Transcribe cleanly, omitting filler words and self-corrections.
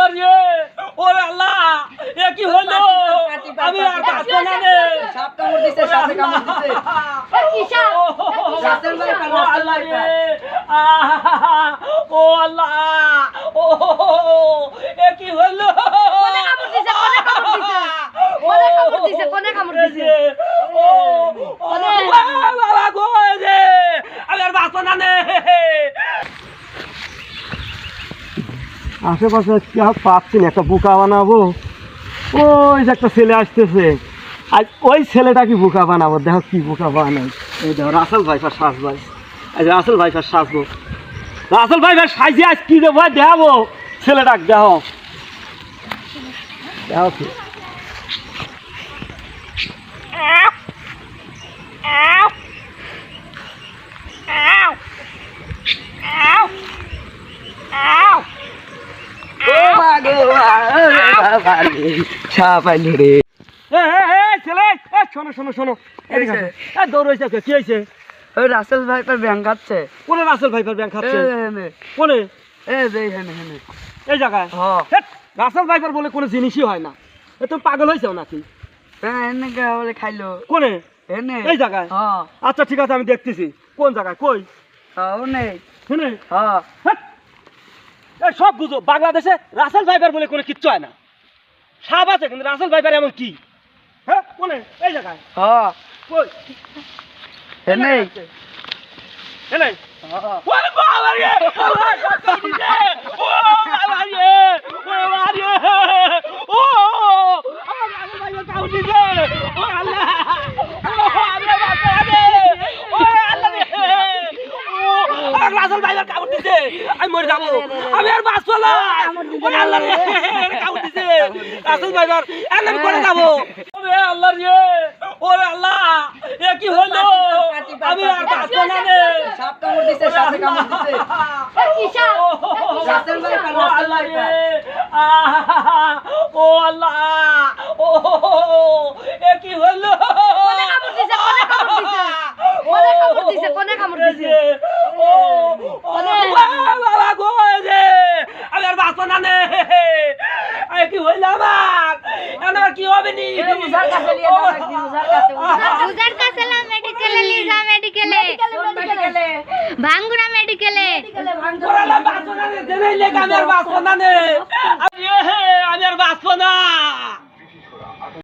আল্লাহ রে ওরে আল্লাহ এ কি হলো আমি আর বাঁচবো না রে সাপ কামড় দিছে সাপে কামড় দিছে কি সাপ রাসেল ভাই ও আল্লাহ রে ও আল্লাহ ও এ কি হলো কোনে কামড় দিছে ও বাবা গো রে আমি আর বাঁচবো না রে আশেপাশে কেউ পাচ্ছি না, একটা বোকা বানাবো। ওই যে একটা ছেলে আসতেছে, আজ ওই ছেলেটা কি বোকা বানাবো, দেখো কি বোকা বানাই। এই দেখো রাসেল ভাইফার সাজবো, আজ রাসেল ভাইফার সাজবো, রাসেল ভাইফার সাইজে আজ কি দেবো দেখাবো ছেলেটাকে। দেখো দেখো কি শোনো শোনো শোনো, দৌড় হয়েছে কি হয়েছে? ওই রাসেল ভাইপার ব্যাংক খাচ্ছে। কোনে রাসেল ভাইপার ব্যাংক খাচ্ছে? কোনে? এই জায়গায় রাসেল ভাইপার বলে কোনো জিনিসই হয় না। এ তুমি পাগল হয়েছে নাকি? বলে খাইলো কোনে? এনে এই জায়গায়? আচ্ছা ঠিক আছে, আমি দেখতেছি কোন জায়গায়। কই? নেই শুনে সব বুঝো, বাংলাদেশে রাসেল ভাইপার বলে কোনো কিচ্ছু হয় না। সাপ আছে কিন্তু রাসেল ভাইপার এমন কি? হ্যাঁ কোনে? এই জায়গায়? কই? এনে এনে ওরে বাবা রে, ও বাবা রে, ও বাবা রে, ও আমার রাসেল ভাইপার কাউন্ট দিছে। ও আল্লাহ, ও আমরা বাঁচা রে, ও আল্লাহ রে, ও আমার রাসেল ভাইপার কাউন্ট দিছে। আমি মরে যাবো, আমি আর বাঁচবো না। ও আল্লাহ রে, কাউন্ট দিছে রাসেল ভাইপার, আমি করে যাবো। ওরে আল্লাহ রে, ওরে আল্লাহ এ কি হলো আমি আর বাঁচবো না রে। সাপ কামড় দিছে সাপে কামড় দিছে কি সাপ রাসেল ভাইপার ও আল্লাহ রে, ও আল্লাহ, ও এ কি হলো? কোনে কামড় দিছে ও বাবা গো রে, আমি আর বাঁচবো না রে। এ কি হইল আমার? আমার কি হবে নি? উজার কাছে নিয়ে যাও নাকি উজার কাছে না মেডিকেলে লিজা মেডিকেলে ভাঙ্গুরা মেডিকেলে ওরা বাঁচবো না রে, জেনে লেগে আমি আর বাঁচবো না রে। আমি আর বাঁচবো না।